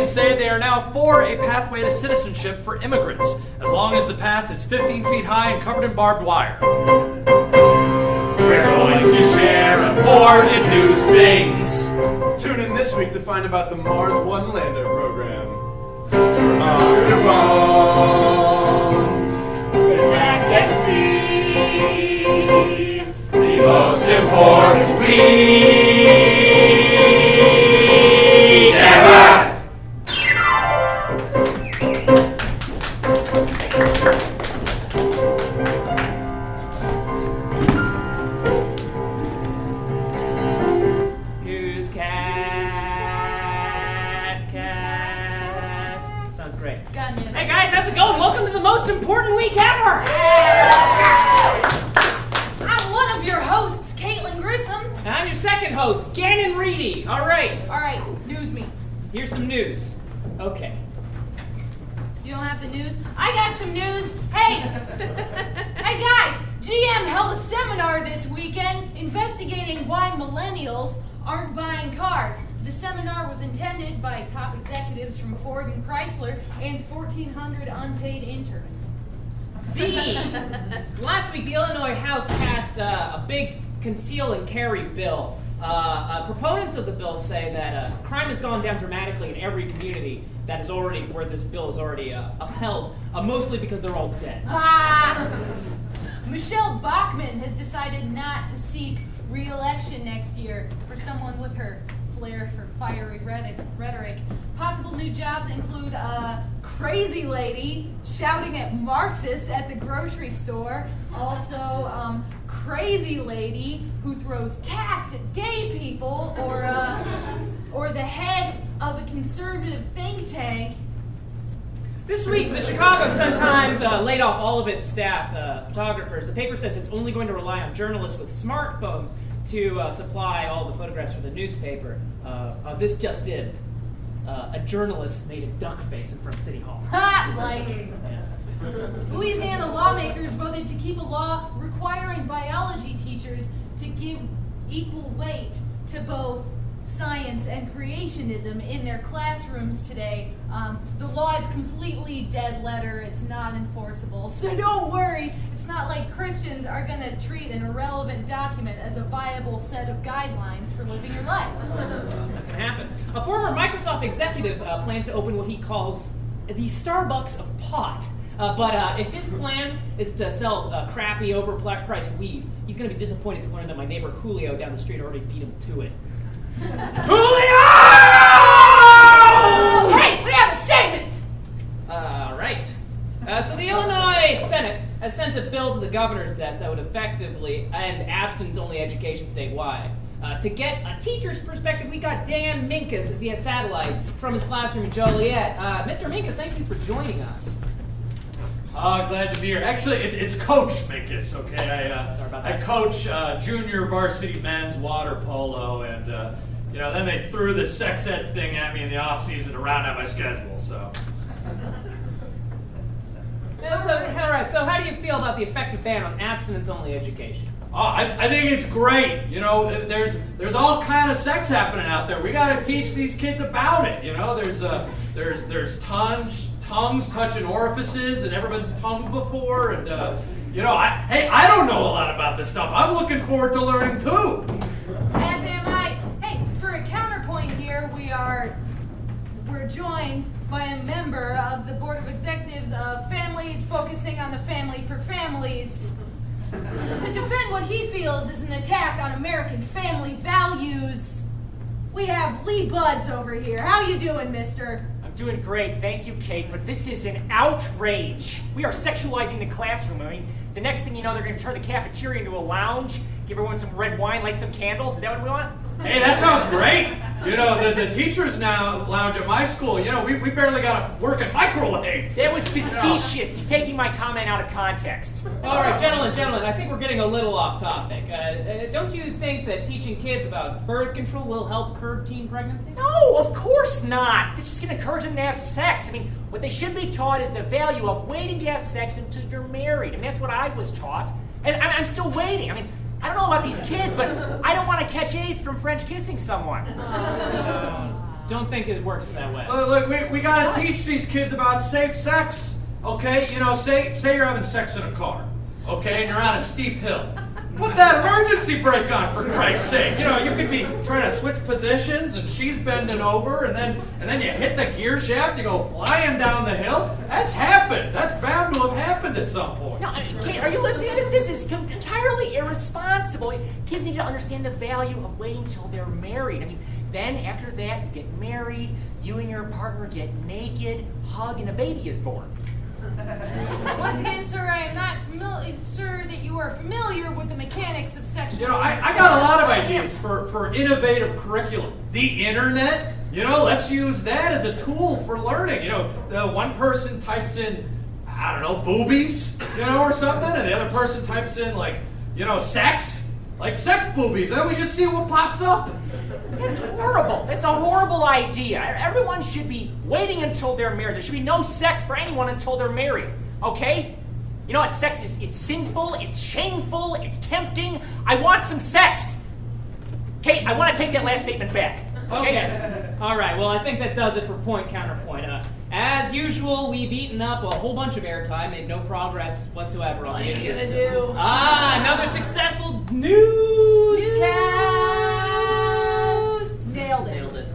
Republicans say they are now for a pathway to citizenship for immigrants, as long as the path is 15 feet high and covered in barbed wire. We're going to share important news things. Tune in this week to find about the Mars One Lander program. Turn on your phones. Sit back and see the most important week ever. Hey guys, how's it going? Welcome to the most important week ever! I'm one of your hosts, Caitlin Grissom. And I'm your second host, Gannon Reedy. All right, News me. here's some news. Okay. You don't have the news? I got some news. Hey! Hey guys, GM held a seminar this weekend investigating why millennials aren't buying cars. The seminar was attended by top executives from Ford and Chrysler and 1,400 unpaid interns. Last week, the Illinois House passed a big conceal and carry bill. Proponents of the bill say that crime has gone down dramatically in every community that is already where this bill is already upheld, mostly because they're all dead. Michelle Bachmann has decided not to seek re-election next year. For someone with her flair for fiery rhetoric, possible new jobs include a crazy lady shouting at Marxists at the grocery store, also crazy lady who throws cats at gay people, or the head of a conservative think tank. This week, the Chicago Sun-Times laid off all of its staff photographers. The paper says it's only going to rely on journalists with smartphones to supply all the photographs for the newspaper. This just in. A journalist made a duck face in front of City Hall. Louisiana lawmakers voted to keep a law requiring biology teachers to give equal weight to both science and creationism in their classrooms today. The law is completely dead letter. It's not enforceable. So don't worry. It's not like Christians are going to treat an irrelevant document as a viable set of guidelines for living your life. Not going to happen. A former Microsoft executive plans to open what he calls the Starbucks of pot. But if his plan is to sell crappy, overpriced weed, he's going to be disappointed to learn that my neighbor Julio down the street already beat him to it. Julio! Hey, we have a segment! Right. So the Illinois Senate has sent a bill to the governor's desk that would effectively end abstinence-only education statewide. To get a teacher's perspective, we got Dan Minkus via satellite from his classroom in Joliet. Mr. Minkus, thank you for joining us. Glad to be here. Actually, it's Coach Minkus, okay? Sorry about I that. coach junior varsity men's water polo, and then they threw the sex ed thing at me in the off season to round out my schedule. So. All right. So, how do you feel about the effective ban on abstinence-only education? I think it's great. There's all kind of sex happening out there. We got to teach these kids about it. There's tongues touching orifices that never been tongued before, and I don't know a lot about this stuff. I'm looking forward to learning too. As am I. Hey, for a counterpoint here, we're joined by a member of the Board of Executives of Families Focusing on the Family for Families to defend what he feels is an attack on American family values. We have Lee Buds over here. How you doing, mister? Doing great, thank you, Kate, but this is an outrage. We are sexualizing the classroom. I mean, the next thing you know, they're going to turn the cafeteria into a lounge, give everyone some red wine, light some candles. Is that what we want? Hey, that sounds great. The teachers now lounge at my school. We barely got a working microwave. That was facetious. He's taking my comment out of context. All right, gentlemen, I think we're getting a little off topic. Don't you think that teaching kids about birth control will help curb teen pregnancy? No, of course not. This is going to encourage them to have sex. I mean, what they should be taught is the value of waiting to have sex until you're married. I mean, that's what I was taught. And I'm still waiting. I mean, I don't know about these kids, but I don't want to catch AIDS from French kissing someone. don't think it works that way. Look, we gotta teach these kids about safe sex. Okay, you know, say you're having sex in a car, okay, and you're on a steep hill. Put that emergency brake on, for Christ's sake. You know, you could be trying to switch positions, and she's bending over, and then you hit the gear shaft, you go flying down the hill. That's happened. That's bound to have happened at some point. No, Kate, are you listening to this? This is entirely irresponsible. Kids need to understand the value of waiting till they're married. I mean, then after that, you get married, you and your partner get naked, hug, and a baby is born. Once again, sir, I am not sure that you are familiar with the mechanics of sexual. You know, I got a lot of ideas for innovative curriculum. The internet, you know, let's use that as a tool for learning. You know, the one person types in, I don't know, boobies, you know, or something, and the other person types in, like, you know, sex, like sex boobies, and then we just see what pops up. That's horrible. That's a horrible idea. Everyone should be waiting until they're married. There should be no sex for anyone until they're married, okay? You know what? Sex is, it's sinful, it's shameful, it's tempting. I want some sex. Kate, I want to take that last statement back. Okay. All right. Well, I think that does it for point counterpoint. As usual, we've eaten up a whole bunch of airtime, made no progress whatsoever on the issue. What are you gonna do? Another successful newscast. Nailed it. Nailed it.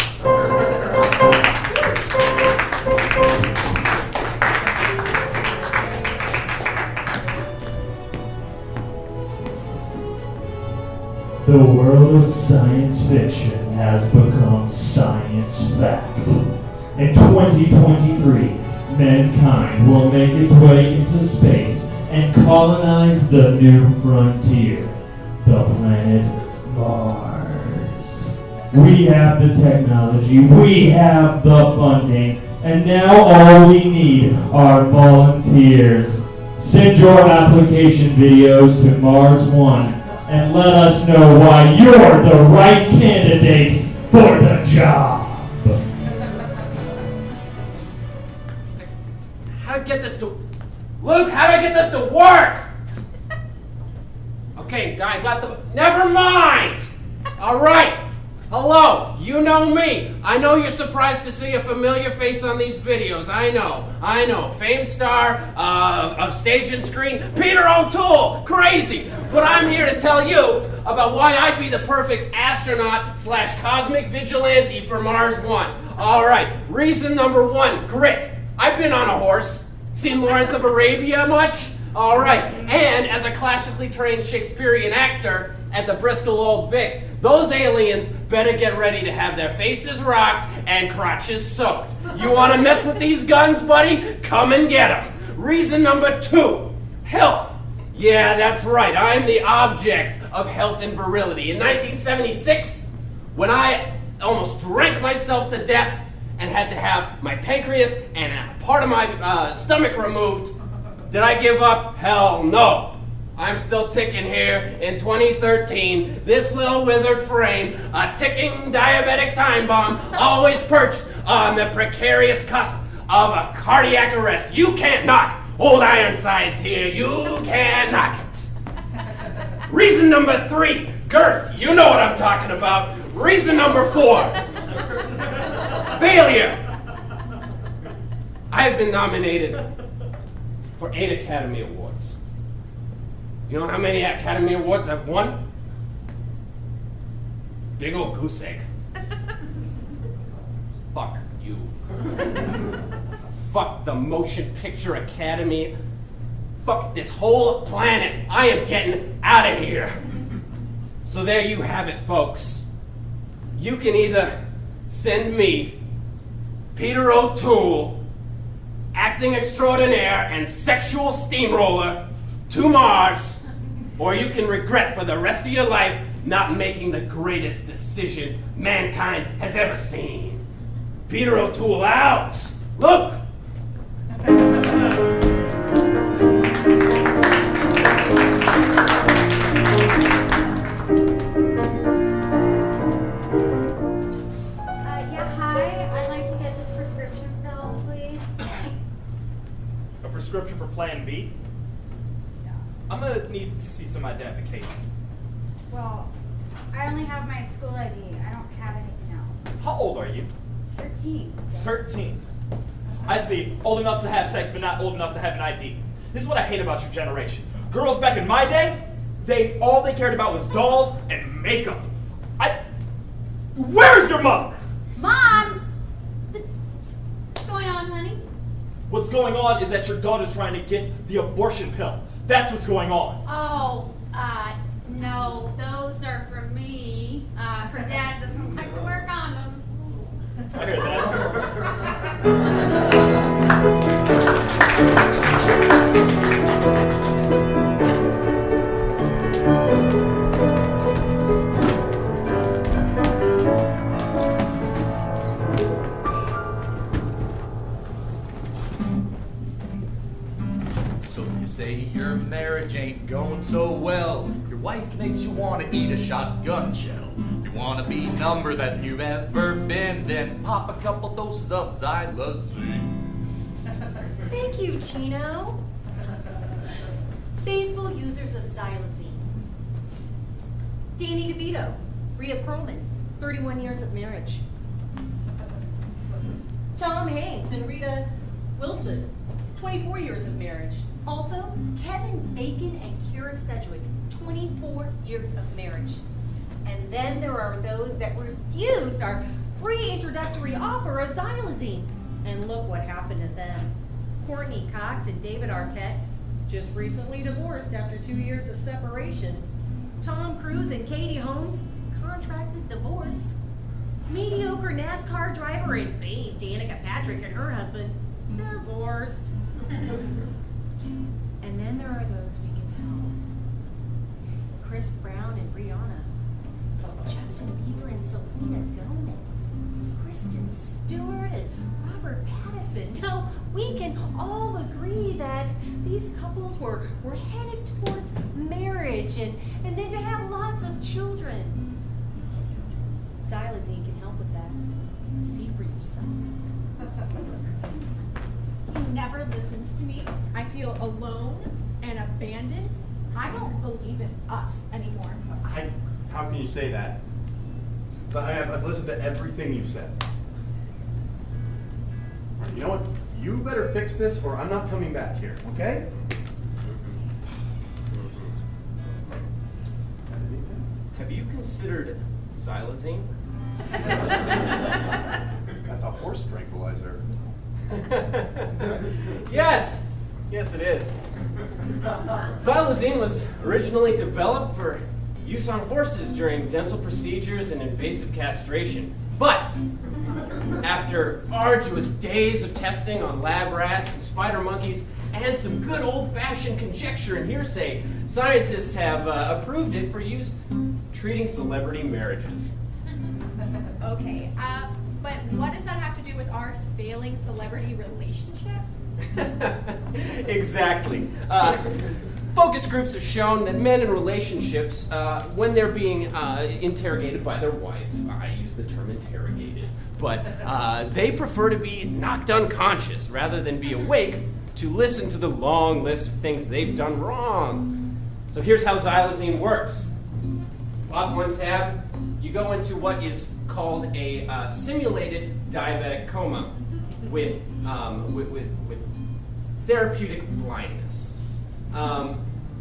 The world of science fiction has become science fact. In 2023, mankind will make its way into space and colonize the new frontier, the planet Mars. We have the technology, we have the funding, and now all we need are volunteers. Send your application videos to Mars One and let us know why you're the right candidate for the job. How do I get this to... Luke, how do I get this to work? Okay, I got the... Never mind! Alright. Hello, you know me. I know you're surprised to see a familiar face on these videos. I know. Famed star of stage and screen, Peter O'Toole. Crazy. But I'm here to tell you about why I'd be the perfect astronaut / cosmic vigilante for Mars One. Alright, reason number one, grit. I've been on a horse. Seen Lawrence of Arabia much? Alright, and as a classically trained Shakespearean actor at the Bristol Old Vic, those aliens better get ready to have their faces rocked and crotches soaked. You want to mess with these guns, buddy? Come and get them. Reason number two, health. Yeah, that's right. I'm the object of health and virility. In 1976, when I almost drank myself to death and had to have my pancreas and a part of my stomach removed, did I give up? Hell no. I'm still ticking here in 2013. This little withered frame, a ticking diabetic time bomb, always perched on the precarious cusp of a cardiac arrest. You can't knock old Ironsides here. You can't knock it. Reason number three, girth. You know what I'm talking about. Reason number four, failure. I have been nominated for 8 Academy Awards. You know how many Academy Awards I've won? Big old goose egg. Fuck you. Fuck the Motion Picture Academy. Fuck this whole planet. I am getting out of here. So there you have it, folks. You can either send me, Peter O'Toole, acting extraordinaire and sexual steamroller, to Mars, or you can regret for the rest of your life not making the greatest decision mankind has ever seen. Peter O'Toole out. Look! Yeah, hi. I'd like to get this prescription filled, please. A prescription for Plan B? I'm gonna need to see some identification. Well, I only have my school ID. I don't have anything else. How old are you? 13. 13. I see. Old enough to have sex, but not old enough to have an ID. This is what I hate about your generation. Girls back in my day, all they cared about was dolls and makeup. Where's your mother? Mom! What's going on, honey? What's going on is that your daughter's trying to get the abortion pill. That's what's going on. Oh, no, those are for me. Her dad doesn't like to wear condoms. I heard that. So you say your marriage ain't going so well. Your wife makes you want to eat a shotgun shell. You want to be number than you've ever been, then pop a couple doses of xylazine. Thank you, Chino. Faithful users of xylazine. Danny DeVito, Rhea Perlman, 31 years of marriage. Tom Hanks and Rita Wilson, 24 years of marriage. Also, Kevin Bacon and Kira Sedgwick, 24 years of marriage. And then there are those that refused our free introductory offer of xylazine. And look what happened to them. Courtney Cox and David Arquette, just recently divorced after 2 years of separation. Tom Cruise and Katie Holmes, contracted divorce. Mediocre NASCAR driver and babe Danica Patrick and her husband, divorced. And then there are those we can help. Chris Brown and Rihanna. Justin Bieber and Selena Gomez. Kristen Stewart and Robert Pattinson. No, we can all agree that these couples were headed towards marriage and then to have lots of children. Xylazine can help with that. See for yourself. He never listens to me. I feel alone and abandoned. I don't believe in us anymore. How can you say that? I've listened to everything you've said. You know what? You better fix this or I'm not coming back here, okay? Have you considered xylazine? That's a horse tranquilizer. Yes! Yes, it is. Xylazine was originally developed for use on horses during dental procedures and invasive castration. But after arduous days of testing on lab rats and spider monkeys and some good old-fashioned conjecture and hearsay, scientists have approved it for use treating celebrity marriages. Okay, but what does that have to do with our failing celebrity relationship? Exactly. Focus groups have shown that men in relationships, when they're being interrogated by their wife, I use the term interrogated, but they prefer to be knocked unconscious rather than be awake to listen to the long list of things they've done wrong. So here's how xylazine works. Lock one tab, you go into what is called a simulated diabetic coma with therapeutic blindness.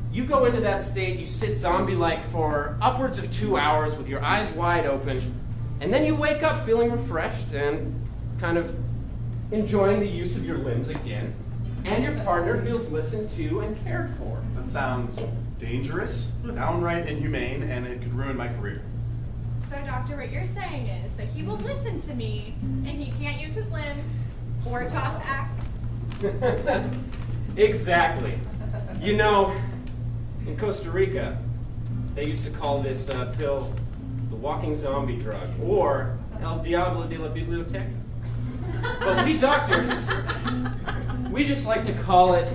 You go into that state, you sit zombie-like for upwards of 2 hours with your eyes wide open, and then you wake up feeling refreshed and kind of enjoying the use of your limbs again, and your partner feels listened to and cared for. That sounds dangerous, downright inhumane, and it could ruin my career. So, doctor, what you're saying is that he will listen to me, and he can't use his limbs or talk back. Exactly. You know, in Costa Rica, they used to call this pill the walking zombie drug, or El Diablo de la Biblioteca. But we doctors, we just like to call it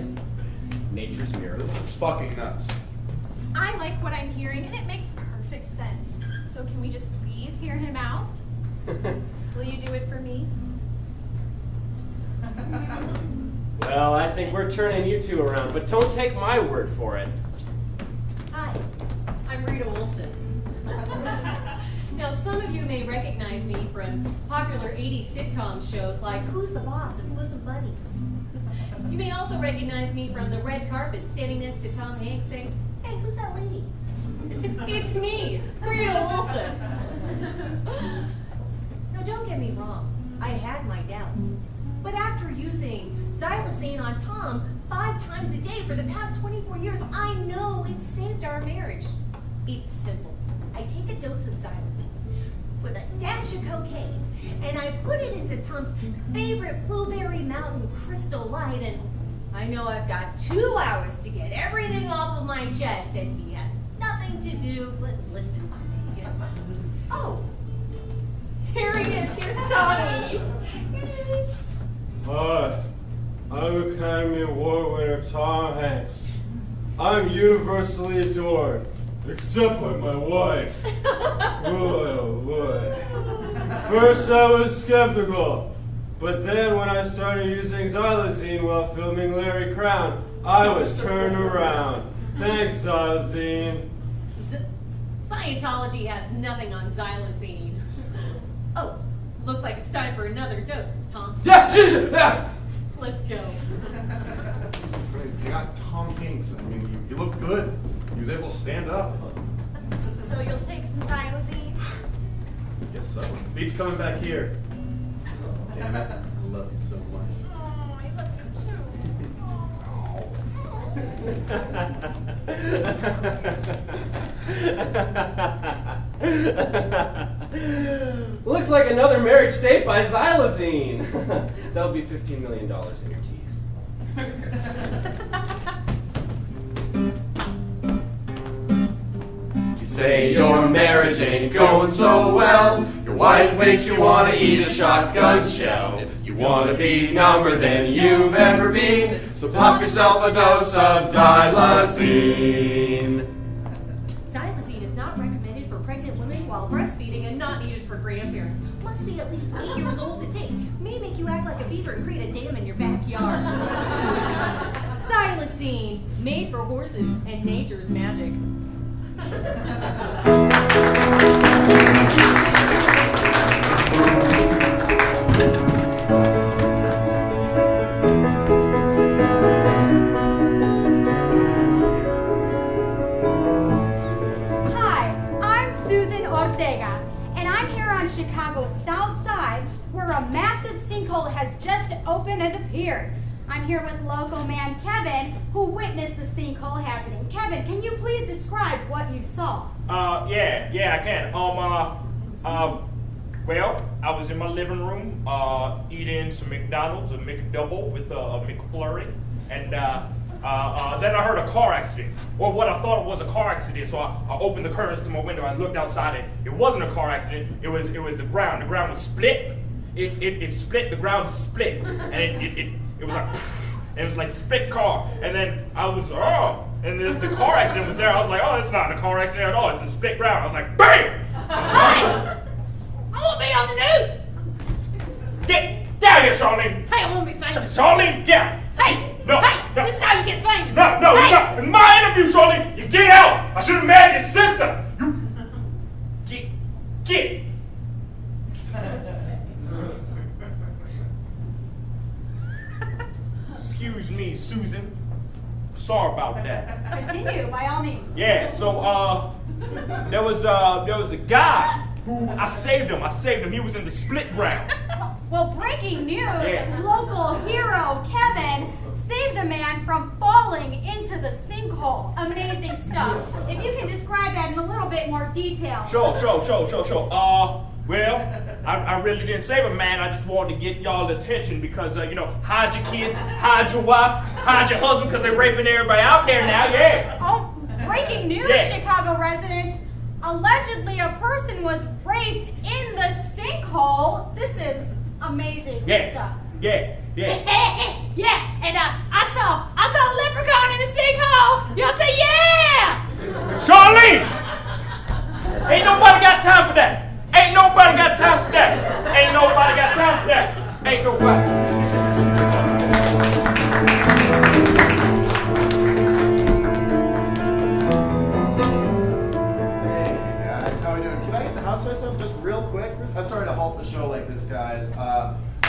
nature's miracle. This is fucking nuts. I like what I'm hearing, and it makes perfect sense. So can we just please hear him out? Will you do it for me? Well, I think we're turning you two around, but don't take my word for it. Hi, I'm Rita Wilson. Now, some of you may recognize me from popular 80s sitcom shows like Who's the Boss and Bosom Buddies. You may also recognize me from the red carpet standing next to Tom Hanks saying, "Hey, who's that lady?" It's me, Rita Wilson. Now, don't get me wrong. I had my doubts. But after using xylazine on Tom 5 times a day for the past 24 years, I know it saved our marriage. It's simple. I take a dose of xylazine with a dash of cocaine, and I put it into Tom's favorite Blueberry Mountain Crystal Light, and I know I've got 2 hours to get everything off of my chest, and he has nothing to do but listen to me. Oh, here he is. Here's Tommy. Hi, I'm Academy Award winner Tom Hanks. I'm universally adored, except by my wife. First I was skeptical, but then when I started using xylazine while filming Larry Crown, I was turned around. Thanks, xylazine. Scientology has nothing on xylazine. Oh, looks like it's time for another dose, Tom. Yeah, Jesus! Yeah. Let's go. You got Tom Hanks. I mean, you look good. He was able to stand up. So you'll take some xylazine? Guess so. Beats coming back here. Damn it. I love you so much. Oh, I love you too. Looks like another marriage saved by xylazine. That'll be $15 million in your teeth. You say your marriage ain't going so well. Your wife makes you wanna eat a shotgun shell. You wanna be number than you've ever been. So pop yourself a dose of xylazine. Xylazine is not recommended for pregnant women while breastfeeding and not needed for grandparents. Must be at least 8 years old to take. May make you act like a beaver and create a dam in your backyard. Xylazine, made for horses and nature's magic. Chicago's south side, where a massive sinkhole has just opened and appeared. I'm here with local man Kevin, who witnessed the sinkhole happening. Kevin, can you please describe what you saw? Yeah, I can. Well, I was in my living room, eating some McDonald's, a McDouble with a McFlurry, and then I heard a car accident, or what I thought was a car accident. So I opened the curtains to my window. I looked outside. It wasn't a car accident. It was the ground. The ground was split. It split. The ground split, and it was like, it was like split car. And then I was and the car accident was there. I was like, oh, it's not a car accident at all. It's a split ground. I was like, bam! Hey! I won't be on the news! Get down here, Charlene! Hey, I won't be famous. Charlene, get! Hey! No, hey! no. This is how you get famous! No, hey. it's not. In my interview, Charlene, you get out! I should have married your sister! You get! Excuse me, Susan. Sorry about that. Continue, by all means. Yeah, so there was a guy who I saved him. He was in the split ground. Well, breaking news, Yeah. local hero Kevin saved a man from falling into the sinkhole. Amazing stuff. If you can describe that in a little bit more detail. Sure. Well, I really didn't save a man. I just wanted to get y'all attention because, hide your kids, hide your wife, hide your husband because they're raping everybody out there now, yeah. Oh, breaking news, Yeah. Chicago residents. Allegedly, a person was raped in the sinkhole. This is amazing stuff. Yeah. Yeah, and I saw a leprechaun in the sinkhole. Y'all say yeah! Charlene! Ain't nobody got time for that. Ain't nobody got time for that. Ain't nobody got time for that. Ain't nobody. Hey guys, how are we doing? Can I get the house lights up? guys.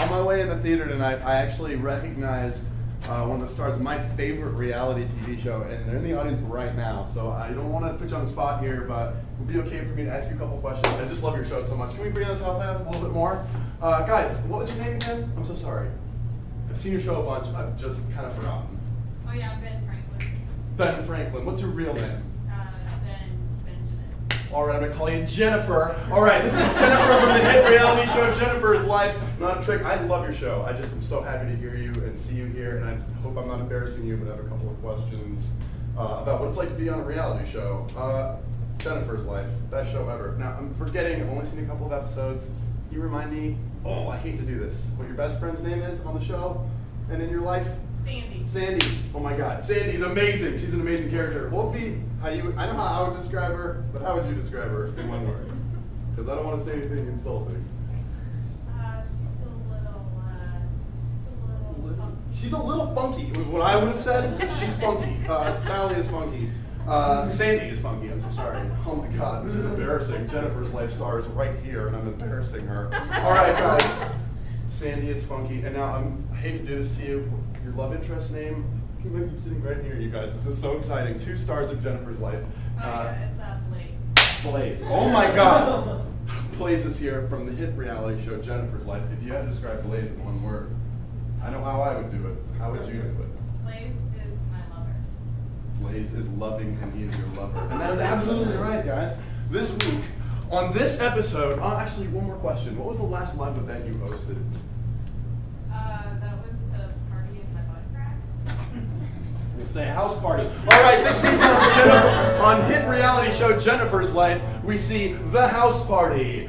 On my way in the theater tonight, I actually recognized one of the stars of my favorite reality TV show, and they're in the audience right now. So I don't want to put you on the spot here, but it would be okay for me to ask you a couple questions. I just love your show so much. Can we bring this house out a little bit more? Guys, what was your name again? I'm so sorry. I've seen your show a bunch. I've just kind of forgotten. Oh yeah, Ben Franklin. Ben Franklin. What's your real name? Benjamin. All right, I'm gonna call you Jennifer. All right, this is Jennifer from the hit reality show Jennifer's Life. Not a trick. I love your show. I just am so happy to hear you and see you here, and I hope I'm not embarrassing you, but I have a couple of questions about what it's like to be on a reality show. Jennifer's Life, best show ever. Now, I'm forgetting. I've only seen a couple of episodes. Can you remind me? Oh, I hate to do this. What your best friend's name is on the show and in your life? Sandy. Sandy. Oh my God, Sandy's amazing. She's an amazing character. What would be how you? I know how I would describe her, but how would you describe her in one word? Because I don't want to say anything insulting. She's a little funky. What I would have said, she's funky. Sally is funky. Sandy is funky. I'm so sorry. Oh my God, this is embarrassing. Jennifer's Life star is right here, and I'm embarrassing her. All right, guys. Sandy is funky, and now I hate to do this to you. Your love interest name, he might be sitting right near you guys. This is so exciting. 2 stars of Jennifer's Life. It's Blaze. Blaze. Oh my God. Blaze is here from the hit reality show Jennifer's Life. If you had to describe Blaze in one word, I know how I would do it. How would you do it? Blaze is my lover. Blaze is loving and he is your lover. And that is absolutely right, guys. This week, on this episode, actually one more question. What was the last live event you hosted? That was the party in my butt crack. We'll say a house party. All right, this week on Jennifer, on hit reality show Jennifer's Life, we see the house party.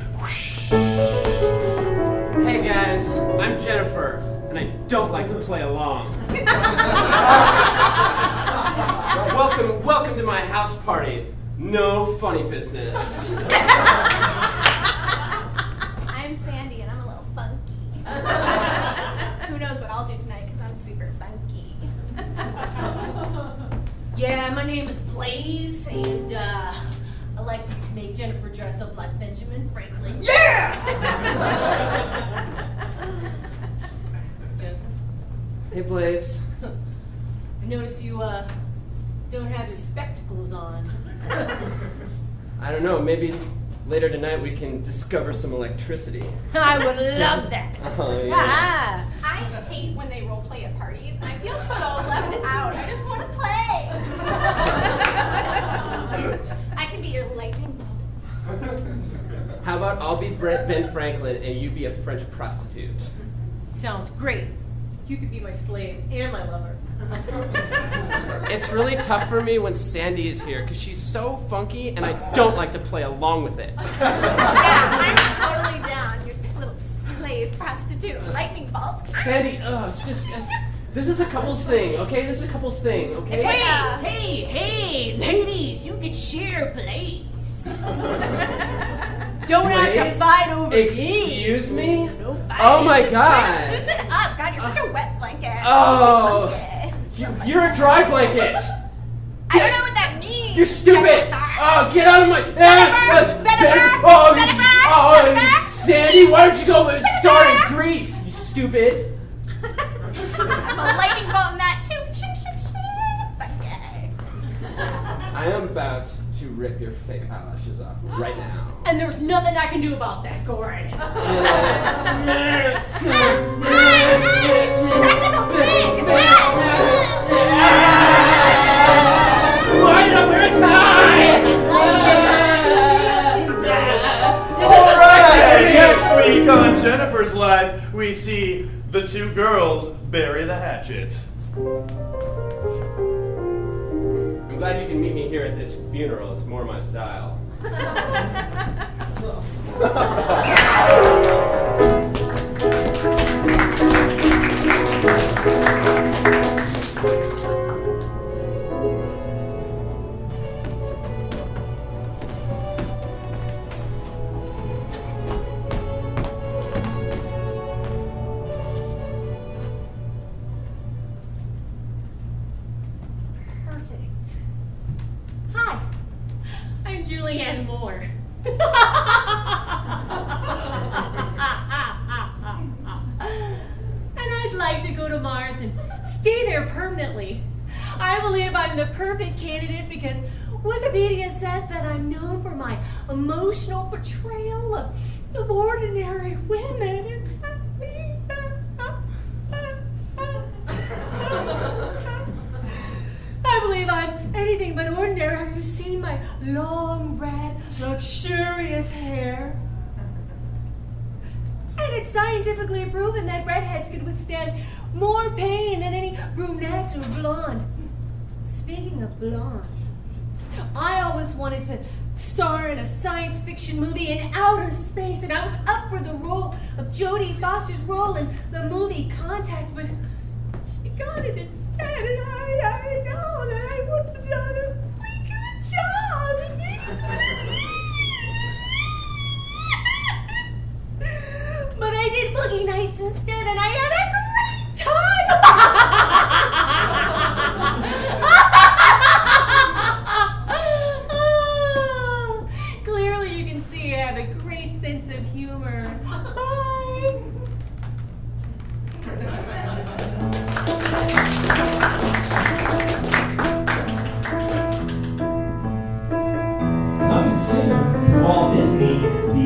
Hey guys, I'm Jennifer, and I don't like to play along. Welcome to my house party. No funny business. I'm Sandy and I'm a little funky. Who knows what I'll do tonight because I'm super funky. Yeah, my name is Blaze, and I like to make Jennifer dress up like Benjamin Franklin. Yeah! Jennifer? Hey Blaze. I notice you don't have your spectacles on. I don't know, maybe later tonight we can discover some electricity. I would love that. Oh, yeah. I hate when they role play at parties. I feel so left out. I just want to play. I can be your lightning bolt. How about I'll be Ben Franklin and you be a French prostitute? Sounds great. You could be my slave and my lover. It's really tough for me when Sandy is here because she's so funky and I don't like to play along with it. Yeah, I'm totally down. Your little slave prostitute lightning bolt. Sandy, this is a couples thing, okay? This is a couples thing, okay? Hey, ladies, you can share a place. Don't have to fight over me. Excuse me? No fight. Oh my God. Loosen up. God, you're such a wet blanket. Oh. Blanket. You're a dry blanket. I don't know what that means. You're stupid. Oh, get out of my... Sandy, why don't you go and start in Greece, you stupid. I'm a lightning bolt in that too. Okay. I am about to rip your fake eyelashes off right now. And there's nothing I can do about that. Go right ahead. Why did I wear a tie? All right, next week on Jennifer's Life, we see the 2 girls bury the hatchet. I'm glad you can meet me here at this funeral. It's more my style. Hi, I'm Julianne Moore. go to Mars and stay there permanently. I believe I'm the perfect candidate because Wikipedia says that I'm known for my emotional portrayal of ordinary women. I believe I'm anything but ordinary. Have you seen my long, red, luxurious hair? And it's scientifically proven that redheads can withstand more pain than any brunette or blonde. Speaking of blondes, I always wanted to star in a science fiction movie in outer space, and I was up for the role of Jodie Foster's role in the movie Contact, but she got it instead, and I know that I would have done a pretty good job. But I did Boogie Nights instead, and I had a great time! Clearly you can see I have a great sense of humor. Bye! Coming soon to Walt Disney DVD.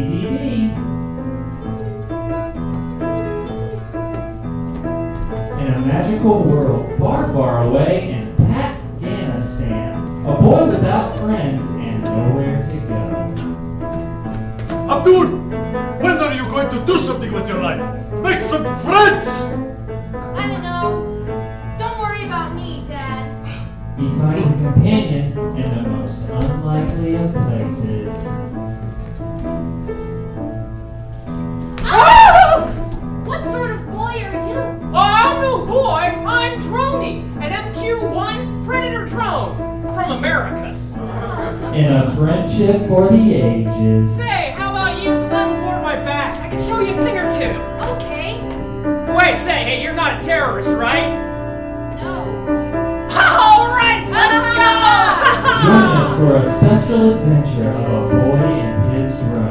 In a magical world far, far away in Afghanistan, a boy without friends and nowhere to go. Abdul, when are you going to do something with your life? Make some friends! I don't know. Don't worry about me, Dad. He finds a companion in the most unlikely of places. What sort of boy are you? Oh, I'm no boy. I'm Droney, an MQ-1 Predator drone from America. In a friendship for the ages. Say, how about you climb aboard my back? I can show you a thing or two. Okay. Wait, say, hey, you're not a terrorist, right? No. All right, let's go! Join us for a special adventure of a boy and his drone.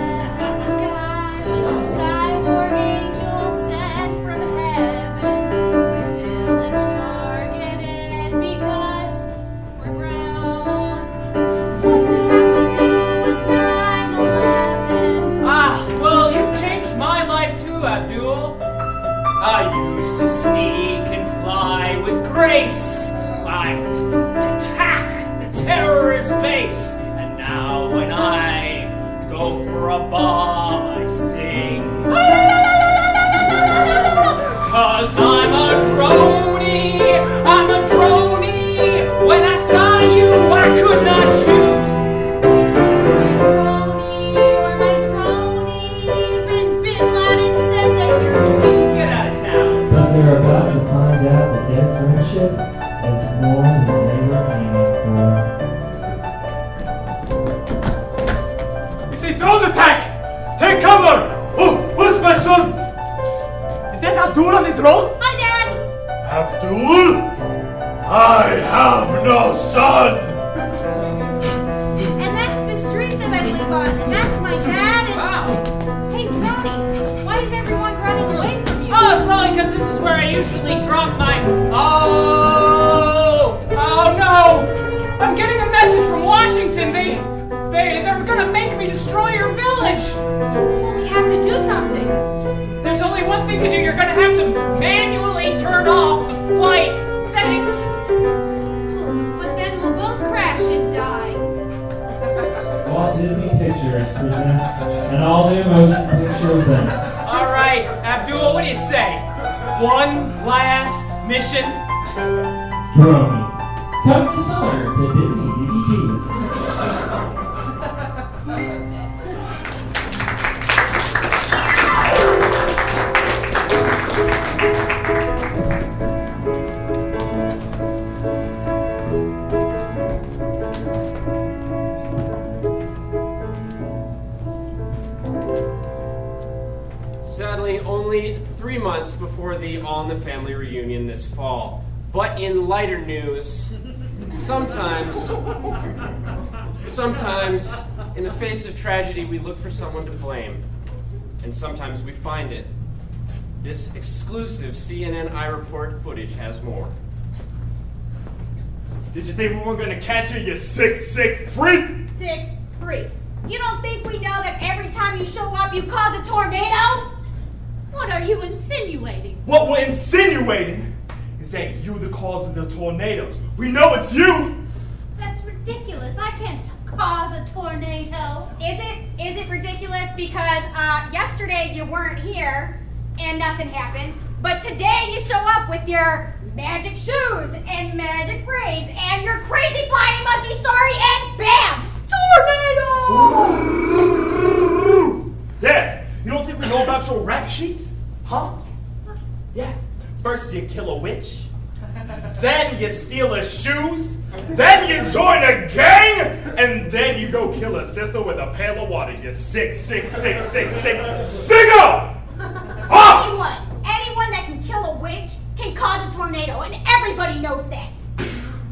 Desert sky with a cyborg angel sent from heaven. My village targeted because we're brown. What we have to do with 9/11? Well, you've changed my life too, Abdul. I used to sneak and fly with grace. I would attack the terrorist base. And now when I go for a bomb, I sing. 'Cause I'm a droney, I'm a droney. When I saw you, I could not shoot. But they're about to find out that their friendship is more than they were aiming for. It's a drone attack! Take cover! Oh, where's my son? Is that Abdul on the drone? Hi, Dad! Abdul? I have no son! And that's the street that I live on, and that's my dad, and... Wow. Hey, Tony, why is everyone running away from you? Oh, it's probably because this is where I usually drop my. Oh no! I'm getting a message from Washington. They're gonna make me destroy your village. Well, we have to do something. There's only one thing to do. You're gonna have to manually turn off the flight settings. But then we'll both crash and die. Walt Disney Pictures presents an all-new motion picture event. All right, Abdul, what do you say? One last mission. Droney. Coming this summer to Disney DVD. Sadly, only 3 months before the All in the Family reunion this fall. But in lighter news, sometimes Sometimes, in the face of tragedy, we look for someone to blame. And sometimes we find it. This exclusive CNN iReport footage has more. Did you think we weren't gonna catch you, you sick freak? Sick freak. You don't think we know that every time you show up, you cause a tornado? What are you insinuating? What we're insinuating is that you're the cause of the tornadoes. We know it's you! That's ridiculous. I can't cause a tornado. Is it ridiculous because yesterday you weren't here and nothing happened, but today you show up with your magic shoes and magic braids and your crazy flying monkey story and bam! Tornado! Yeah, you don't think we know about your rap sheet? Huh? Yeah. First you kill a witch, then you steal her shoes, then you join a gang, and then you go kill a sister with a pail of water. You sick singer! Huh? Anyone that can kill a witch can cause a tornado, and everybody knows that.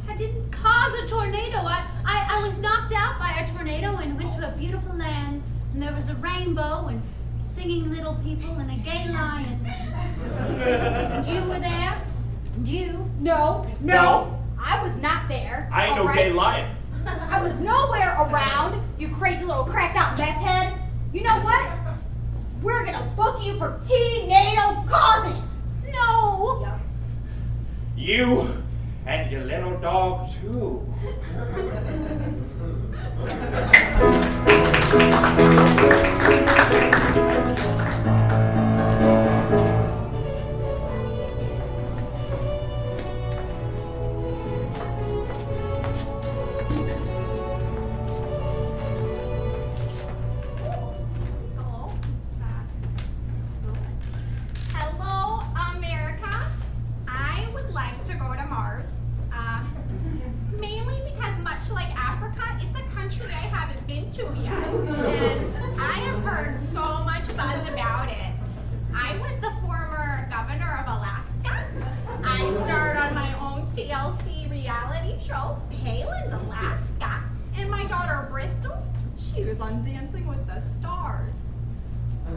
I didn't cause a tornado. I was knocked out by a tornado and went to a beautiful land, and there was a rainbow and singing little people and a gay lion. And you were there? And you? No. I was not there. I ain't no gay lion. I was nowhere around, you crazy little cracked out meth head. You know what? We're gonna book you for tornado causing. No. Yep. You and your little dog too. Hello, America. I would like to go to Mars. Mainly because much like Africa, it's a country I haven't been to yet. And I have heard so much buzz about it. I was the former governor of Alaska. I starred on my own TLC reality show, Palin's Alaska. And my daughter Bristol, she was on Dancing with the Stars.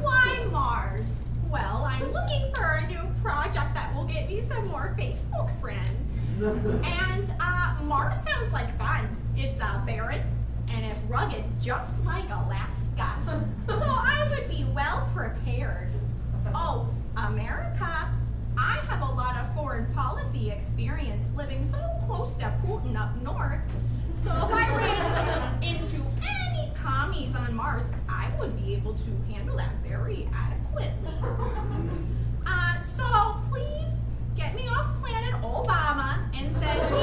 Why Mars? Well, I'm looking for a new project that will get me some more Facebook friends. And Mars sounds like fun. It's barren and it's rugged, just like Alaska. So I would be well prepared. Oh, America, I have a lot of foreign policy experience living so close to Putin up north. So if I ran into any commies on Mars, I would be able to handle that very adequately. So please get me off planet Obama and send me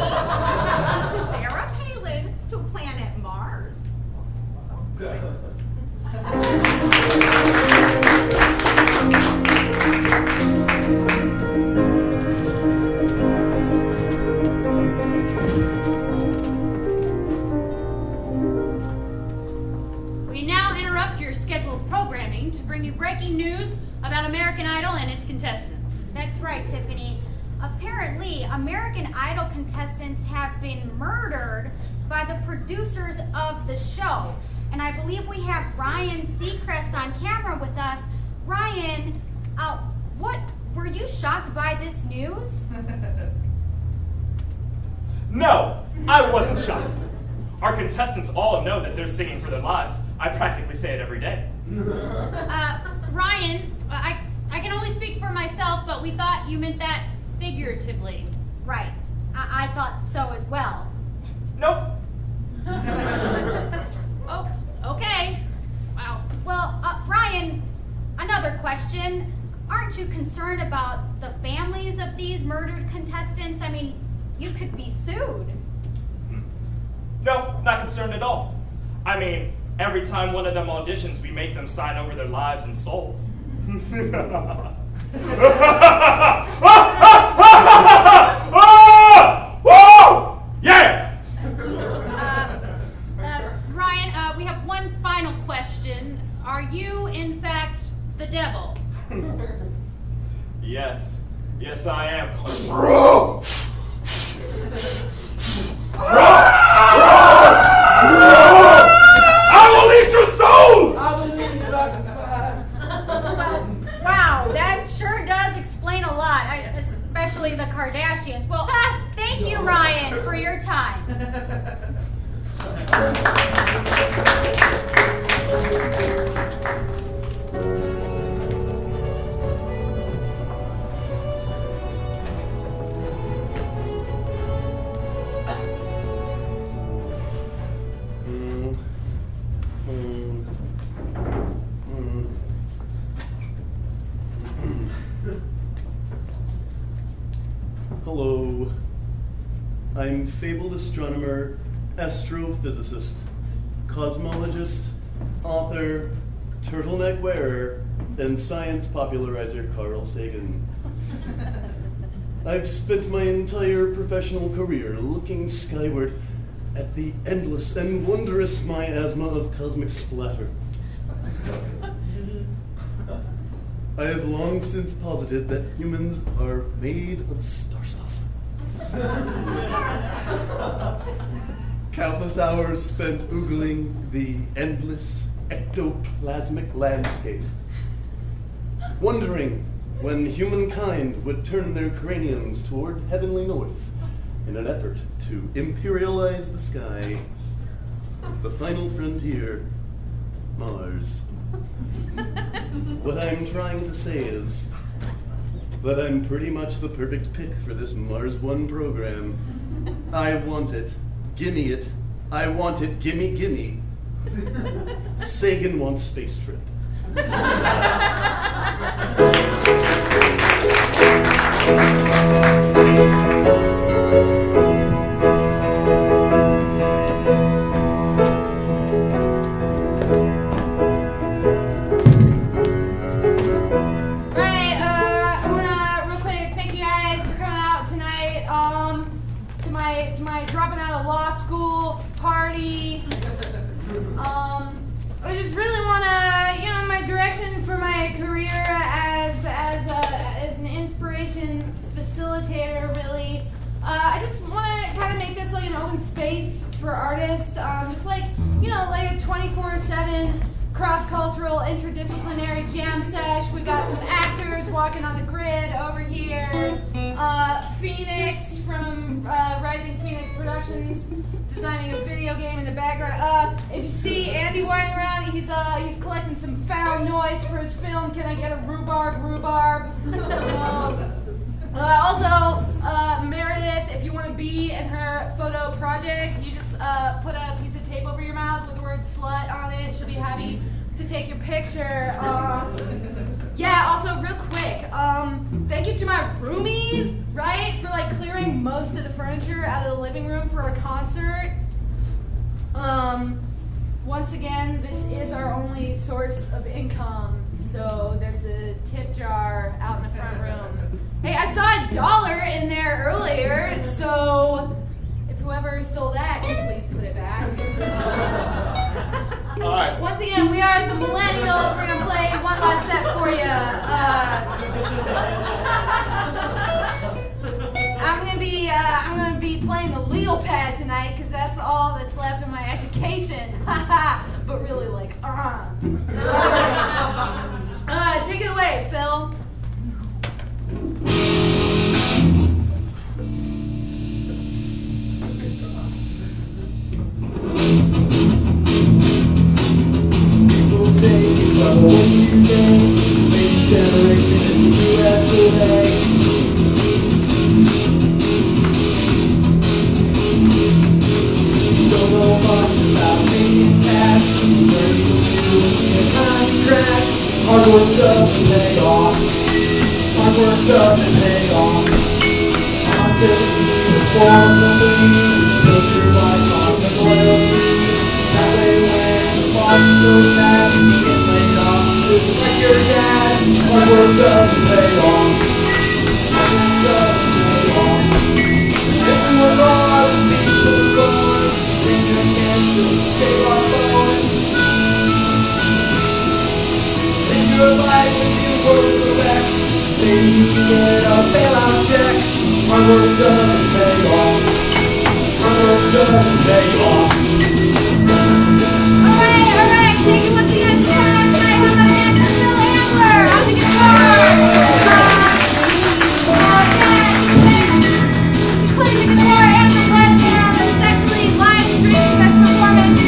Sarah Palin to planet Mars. Sounds good. We now interrupt your scheduled programming to bring you breaking news about American Idol and its contestants. That's right, Tiffany. Apparently, American Idol contestants have been murdered by the producers of the show. And I believe we have Ryan Seacrest on camera with us. Ryan, were you shocked by this news? No, I wasn't shocked. Our contestants all know that they're singing for their lives. I practically say it every day. Ryan, I can only speak for myself, but we thought you meant that figuratively. Right. I thought so as well. Nope. Oh, okay. Wow. Well, Ryan, another question. Aren't you concerned about the families of these murdered contestants? I mean, you could be sued. No, not concerned at all. I mean, every time one of them auditions, we make them sign over their lives and souls. Yeah! Ryan, we have one final question. Are you, in fact, the devil? Yes. Yes, I am. fabled astronomer, astrophysicist, cosmologist, author, turtleneck wearer, and science popularizer Carl Sagan. I've spent my entire professional career looking skyward at the endless and wondrous miasma of cosmic splatter. I have long since posited that humans are made of star stuff. Countless hours spent oogling the endless ectoplasmic landscape, wondering when humankind would turn their craniums toward heavenly north in an effort to imperialize the sky. The final frontier, Mars. What I'm trying to say is that I'm pretty much the perfect pick for this Mars One program. I want it. Gimme it. I want it. Gimme, gimme. Sagan wants space trip. To my dropping out of law school party. I just really want to, my direction for my career as an inspiration facilitator. Really, I just want to kind of make this like an open space for artists. Just like like a 24/7 cross-cultural interdisciplinary jam sesh. We got some actors walking on the grid over here. Phoenix from Rising Phoenix Productions designing a video game in the background. If you see Andy walking around, he's collecting some foul noise for his film. Can I get a rhubarb? Also, Meredith, if you want to be in her photo project, you just put a piece of tape over your mouth with the word slut on it. She'll be happy to take your picture. Yeah, also real quick, thank you to my roomies, right, for like clearing most of the furniture out of the living room for our concert. Once again, this is our only source of income, so there's a tip jar out in the front room. Hey, I saw $1 in there earlier, so if whoever stole that, can you please put it back? All right. Once again, we are the Millennials. We're gonna play one last set for you. I'm gonna be playing the legal pad tonight because that's all that's left of my education. But really, take it away, Phil. People say it's always too late. Latest generation in the US of A. Don't know much about making cash. Learn to do in a time crash. Hard work doesn't pay off. Hard work doesn't pay off. I'm 17 before the lead. Build your life on the loyalty. That way when the boss goes bad, you can get laid off. Just like your dad. Hard work doesn't pay off. Hard work doesn't pay off. If we were hard, we would the doors. Bring your hands just to save our bones. If your life with you was a wreck, maybe you can get a bailout check. Hard work doesn't pay off. Hard work doesn't pay off. Alright, thank you once again for coming out tonight. Have my man Phil Ambler on the guitar. He's playing the guitar and the webcam, but it's actually live streaming this performance to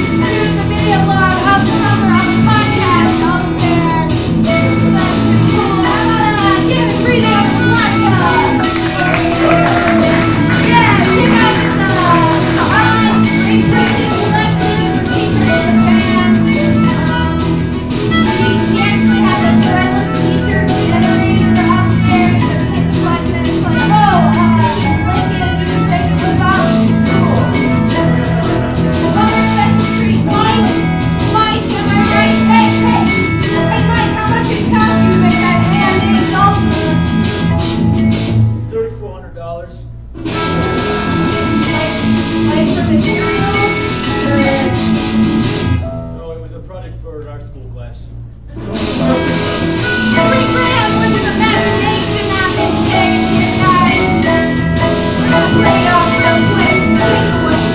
the video blog of the summer on the podcast of the band. So that's pretty cool. How about give it free to Monica? Yeah, check out his on-screen presence. school class. Pretty grand with an imagination on this stage here, guys. We're gonna play it off real quick. Take it away.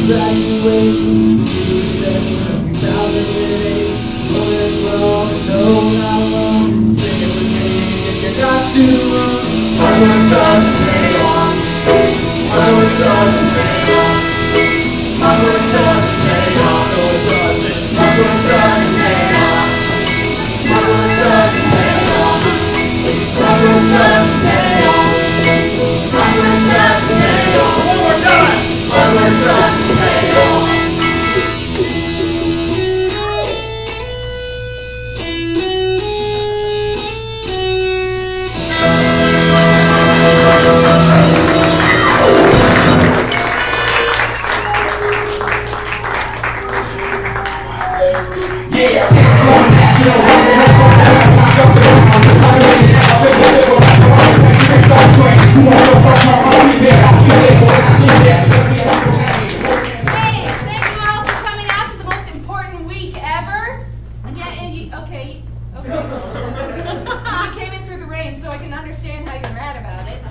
Graduating to the session of 2008. Going wrong, know how long. Sing it with me if you got to. My work doesn't pay off. My work doesn't pay off. My work doesn't pay off. No, it doesn't. My work doesn't pay off. My work doesn't pay off. My work doesn't pay off. My work doesn't pay off. One more time. My work doesn't pay off. Hey, thank you all for coming out to the most important week ever. Again, and okay. You came in through the rain, so I can understand how you're mad about it.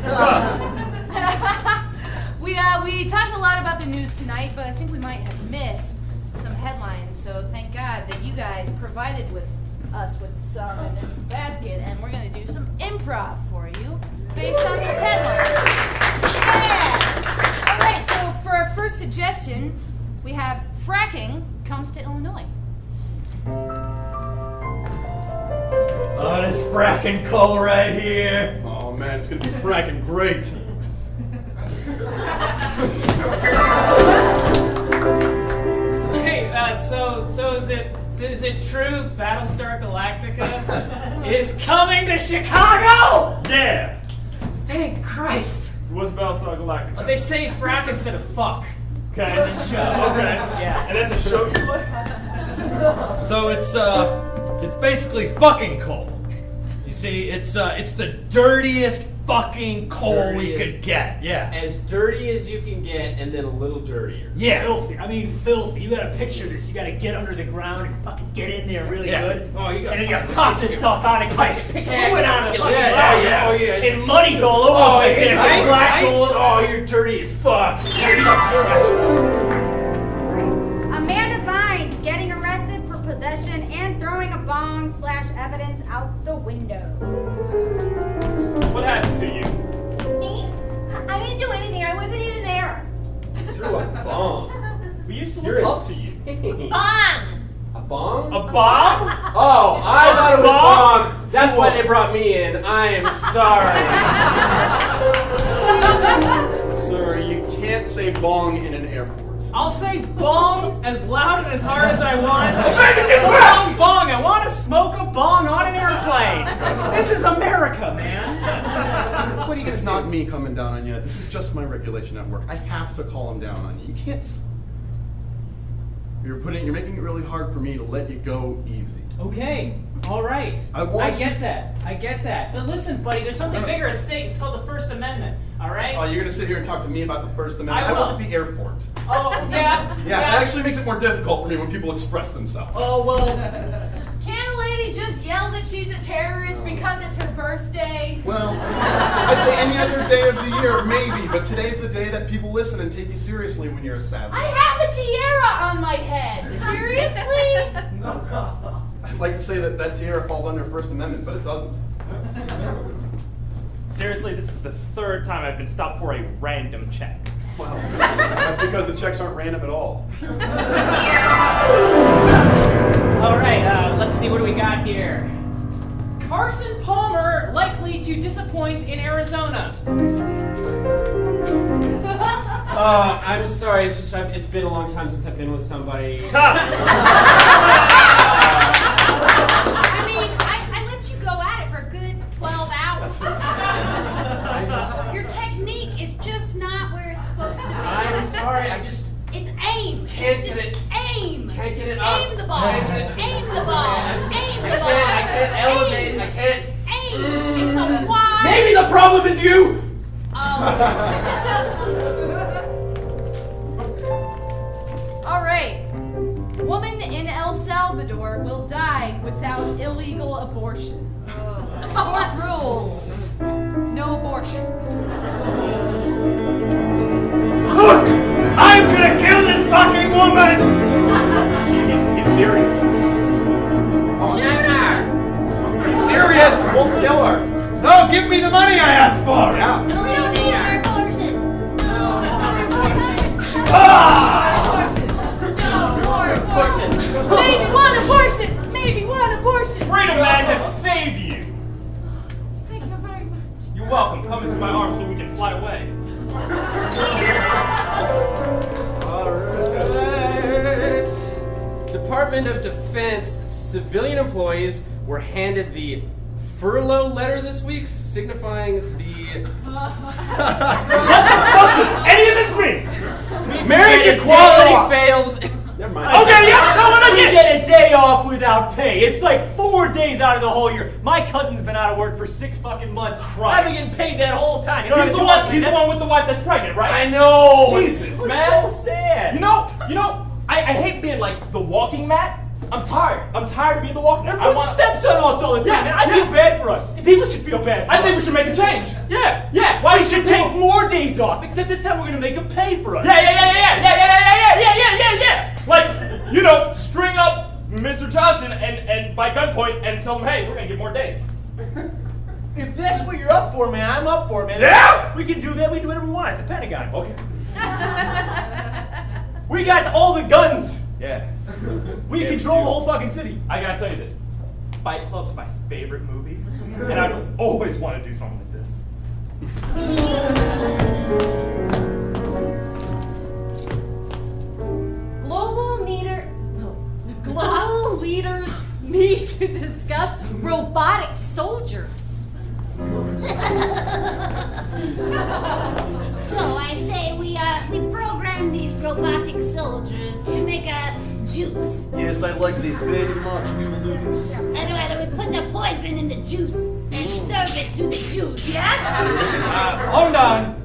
We talked a lot about the news tonight, but I think we might have missed some headlines. So thank God that you guys provided us with some in this basket, and we're gonna do some improv for you based on these headlines. Yeah. All right. So for our first suggestion, we have fracking comes to Illinois. Oh, this fracking coal right here. Oh man, it's gonna be fracking great. Hey, so is it true Battlestar Galactica is coming to Chicago? Yeah. Thank Christ. What's Battlestar Galactica? They say frack instead of fuck. Okay. In the show. Okay. Yeah. And that's a show you like? So it's basically fucking coal. You see, it's the dirtiest fucking coal we could get. Yeah. As dirty as you can get, and then a little dirtier. Yeah. Filthy. I mean, filthy. You gotta picture this. You gotta get under the ground and fucking get in there really good. Oh, you got. And then you pop this stuff out and kind of Pick fluid out of the Yeah, fucking yeah, ground. yeah. Oh, yeah. And muddy's all over Oh, the place. it's Right? black gold. Oh, you're dirty as fuck. Amanda Vines getting arrested for possession and throwing a bong/evidence out the window. What happened to you? Me? I didn't do anything. I wasn't even there. Threw a bomb. We used to You're look up to you. insane. Bong! A bomb? A bomb? Oh, I thought it was bomb? bomb. That's why they brought me in. I am sorry. Sir, you can't say bong in an airport. I'll say bong as loud and as hard as I want. Bong, bong. I want to smoke a bong on an airplane. This is America, man. What are you gonna It's do? not me coming down on you. This is just my regulation at work. I have to call him down on you. You can't. You're making it really hard for me to let you go easy. Okay, all right. I get that. But listen, buddy, there's something bigger at stake. It's called the First Amendment. All right? Oh, you're gonna sit here and talk to me about the First Amendment? I will. work at the airport. Oh, yeah. Yeah, it actually makes it more difficult for me when people express themselves. Oh well. Can a lady just yell that she's a terrorist because it's her birthday? Well, I'd say any other day of the year, maybe, but today's the day that people listen and take you seriously when you're a savage. I have a tiara on my head. Seriously? No. I'd like to say that tiara falls under First Amendment, but it doesn't. Seriously, this is the third time I've been stopped for a random check. Well, that's because the checks aren't random at all. All right, let's see, what do we got here? Carson Palmer likely to disappoint in Arizona. I'm sorry. It's just it's been a long time since I've been with somebody. I mean, I let you go at it for a good 12 hours. Your technique is just not where it's supposed to be. I'm sorry. It's aim. Can't It's just get it. aim. Can't get it up. Aim the ball. Aim the ball. Aim the ball. I can't elevate. Aim. I can't. Aim. It's a wide. Maybe the problem is you. without illegal abortion. Court rules. No abortion. Look! I'm gonna kill this fucking woman! He's serious. He's serious. We'll kill her. No, give me the money I asked for! Yeah. No more abortion. No more abortion. No more abortion. Maybe one abortion. Maybe one abortion. Freedom Man has saved you. Thank you very much. You're welcome. Come into my arms so we can fly away. Alright. Department of Defense civilian employees were handed the furlough letter this week, signifying the Any of this mean? marriage equality fails. Never mind. Okay, yeah, no, what I get? We get a day off without pay. It's like 4 days out of the whole year. My cousin's been out of work for 6 fucking months. I've been getting paid that whole time. You know He's the one with the wife that's pregnant, right? I know. Jesus, It's man. so sad. You know, I hate being like the walking mat. I'm tired. I'm tired of being the walking mat. Everyone steps on us all the time, man. I feel bad for us. People should feel bad for us. I think we should make a change. Yeah. Why We should take more days off, except this time we're gonna make them pay for us. Yeah. Like, string up Mr. Johnson and by gunpoint and tell him, hey, we're gonna get more days. If that's what you're up for, man, I'm up for it, man. Yeah? We can do that. We can do whatever we want. It's the Pentagon. Okay. We got all the guns. Yeah. We can control the whole fucking city. I gotta tell you this. Fight Club's my favorite movie, and I always want to do something like this. Global leaders need to discuss robotic soldiers. So I say we program these robotic soldiers to make a juice. Yes, I like this very much, Doodle-Doodles. And whether we put the poison in the juice and serve it to the Jews, yeah? Hold on.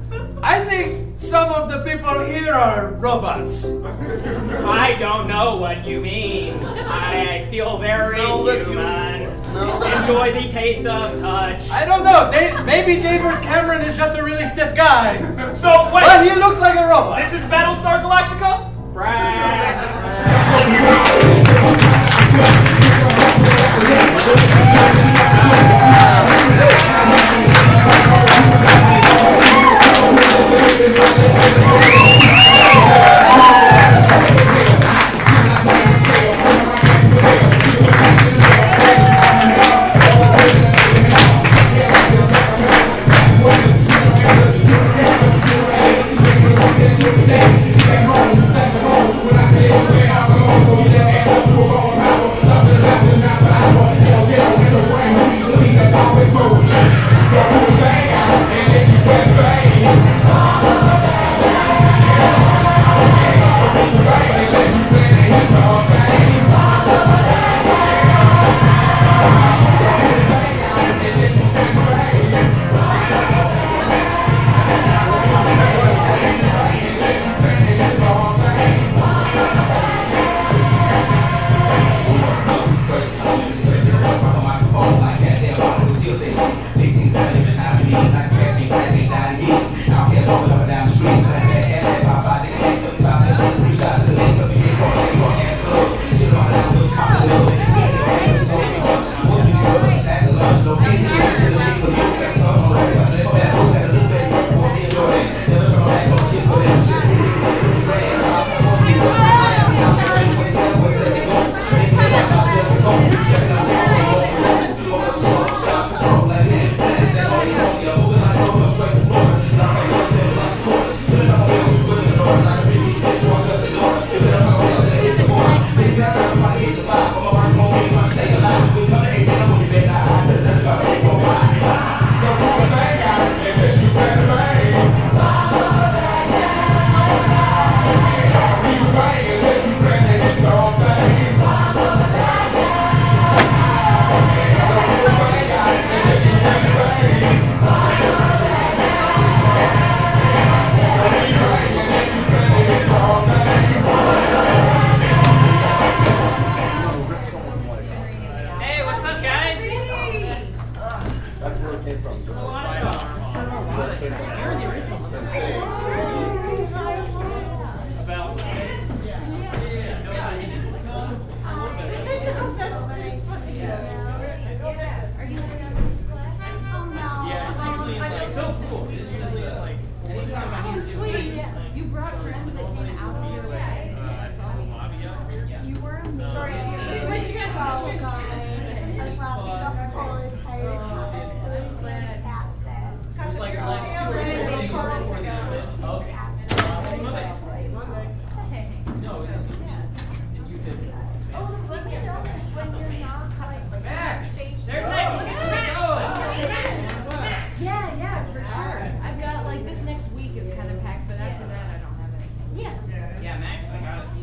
I think some of the people here are robots. I don't know what you mean. I feel very human. Enjoy the taste of touch. I don't know. Maybe David Cameron is just a really stiff guy. So, wait. But he looks like a robot. This is Battlestar Galactica?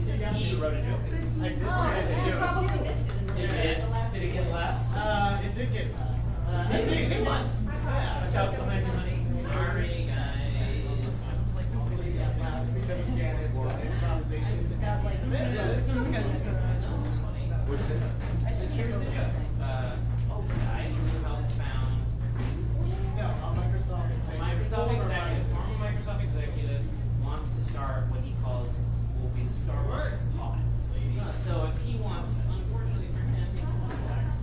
He wrote a joke. I did. Probably missed it in the Did it get left? It did get passed. Hey, good one. Yeah. Ciao, come back to money. Sorry, guys. Last because again, it's improvisation. Just got like. No, it's funny. I should hear this. This guy found No, on Microsoft. Microsoft executive, former Microsoft executive, wants to start what he calls will be the Star Wars pod. So if he wants, unfortunately for him, he wants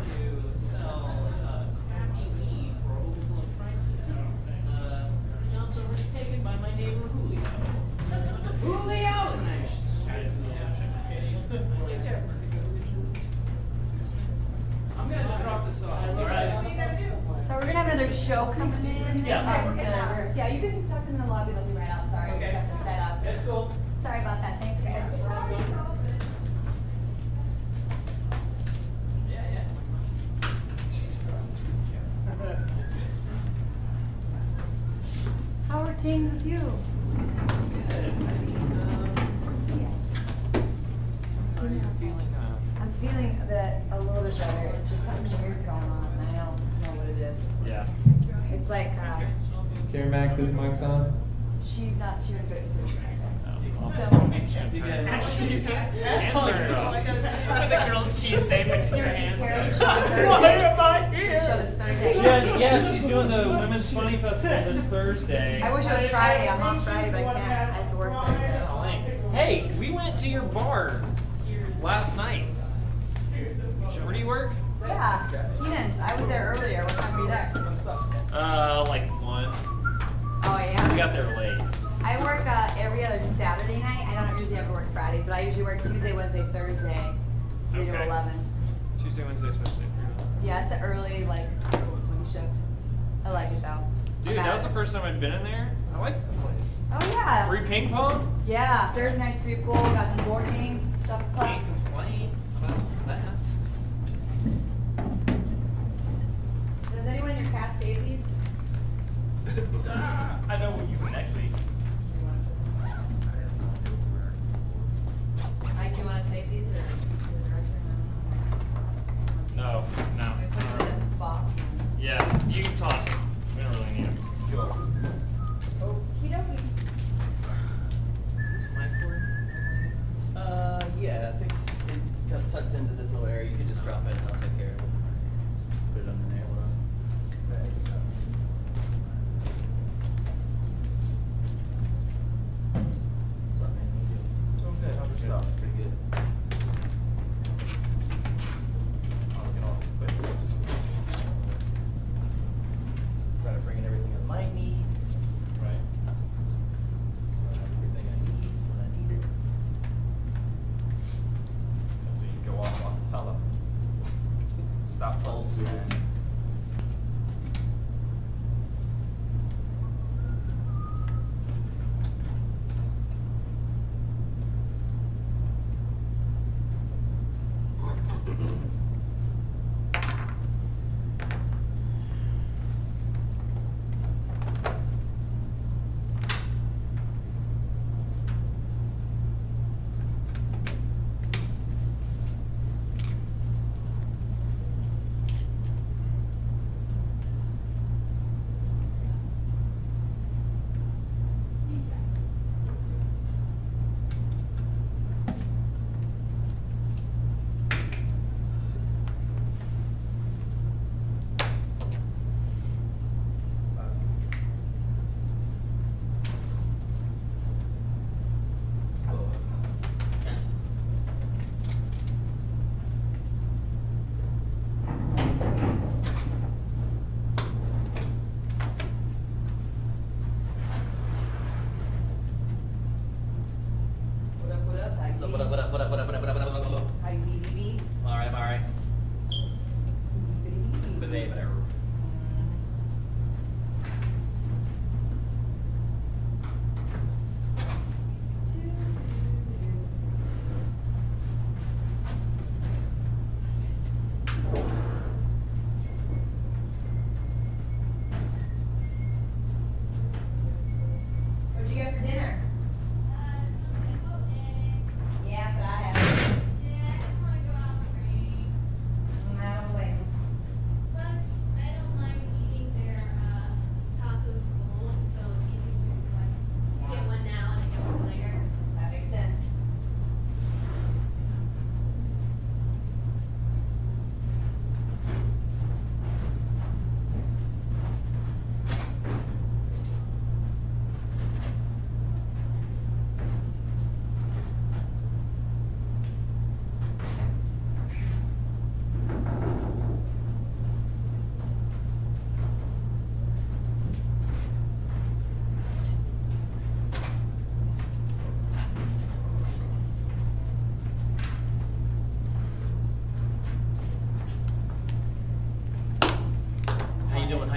to sell crappy weed for overblown prices. Job's already taken by my neighbor Julio. Julio! And I just chatted to him. I'm gonna just drop this off. All right. So we're gonna have another show coming in. Yeah. Yeah, you can talk to them in the lobby. They'll be right out. Sorry, we Okay. just have to set up. That's cool. Sorry about that. Thanks, guys. Yeah. How are things with you? I'm feeling that a little bit better. It's just something weird's going on, and I don't know what it is. Yeah. It's like Karen Mac, this mic's on. she's not chewing good food. So The grilled cheese sandwich in your hand. Carrie, Why am I should show this Thursday. She's doing the Women's Funny Festival this Thursday. I wish it was Friday. I'm off Friday, but I can't. I have to work Thursday. Hey, we went to your bar last night. Where do you work? Yeah, Keenan's. I was there earlier. What time were you there? Like 1. Oh yeah. We got there late. I work every other Saturday night. I don't usually have to work Fridays, but I usually work Tuesday, Wednesday, Thursday, 3 to Okay. 11. Tuesday, Wednesday, Thursday. Yeah, it's an early, like, little swing shift. I like it though. Dude, I'm that was at the first time I'd been in there. I like the place. Oh yeah. Free ping pong? Yeah, Thursday night's free pool. Got some board games, stuff to play. Can't complain about that. Does anyone in your cast save these? I know we'll use them next week. Mike, you want to save these or the director? No. Put it in the box. Yeah, you can toss them. We don't really need them. Okie dokie. Is this mic cord? Yeah, I think it got tucked into this little area. You can just drop it and I'll take care of it. Put it under there. What's up, man? How you doing? Doing good. How's yourself? Pretty good. I'll look at all these quick ones. Started bringing everything I might need. Right. Everything I need when I need it. So you can go off acapella. Stop pulse, man. What up, what up? How you So be? what up? How you be, BB? All right, I'm all right. BB. But they, whatever. What'd you get for dinner?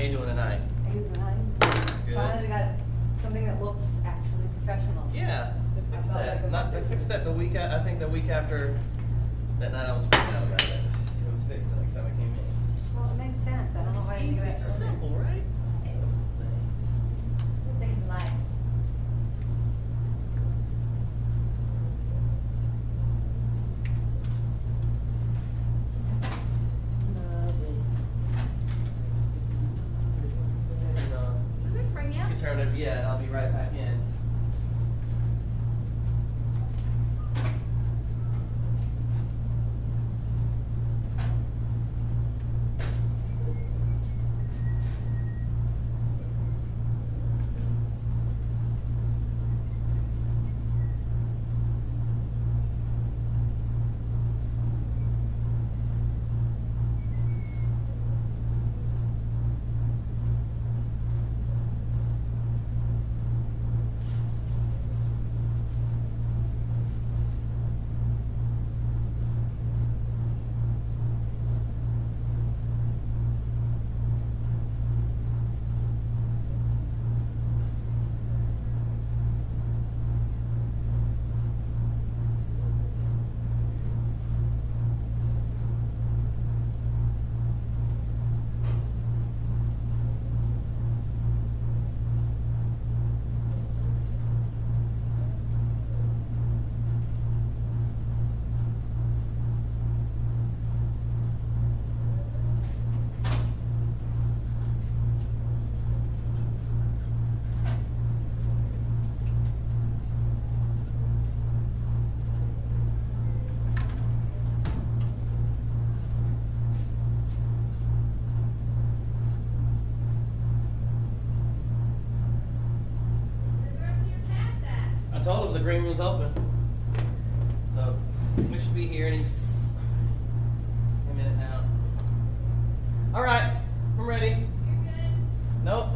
you doing tonight? Good. Finally got something that looks actually professional. Yeah, I fixed felt like that. a Not big- fixed that the week. I think the week after that night I was freaking out about it. It was fixed the next time I came in. Well, it makes sense. I don't know why I didn't think of that earlier. Simple, right? Simple things. Good things in life. Does it bring you? You can turn it. Yeah, and I'll be right back in. I told him the green room's open. So we should be here any a minute now. Alright, I'm ready. You're good? Nope.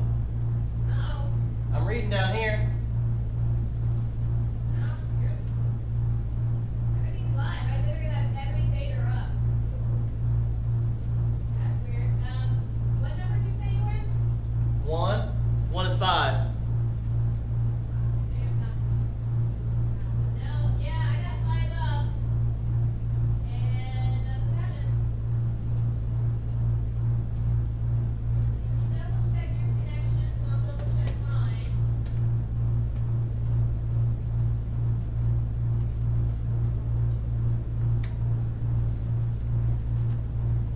No. I'm reading down here. No. Everything's live. I literally have every fader up. That's weird. What number did you say you were in? 1. 1 is 5. No, yeah, I got 5 up. And 7. Double check your connections, I'll double check mine.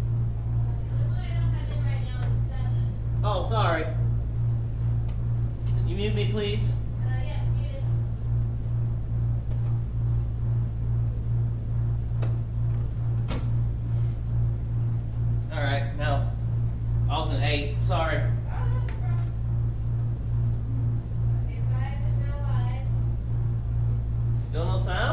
The one I don't have in right now is 7. Oh, sorry. You mute me, please? Yes, muted. Alright, no. I was an 8. Sorry. Oh, no problem. Okay, 5 is now live. Still no sound?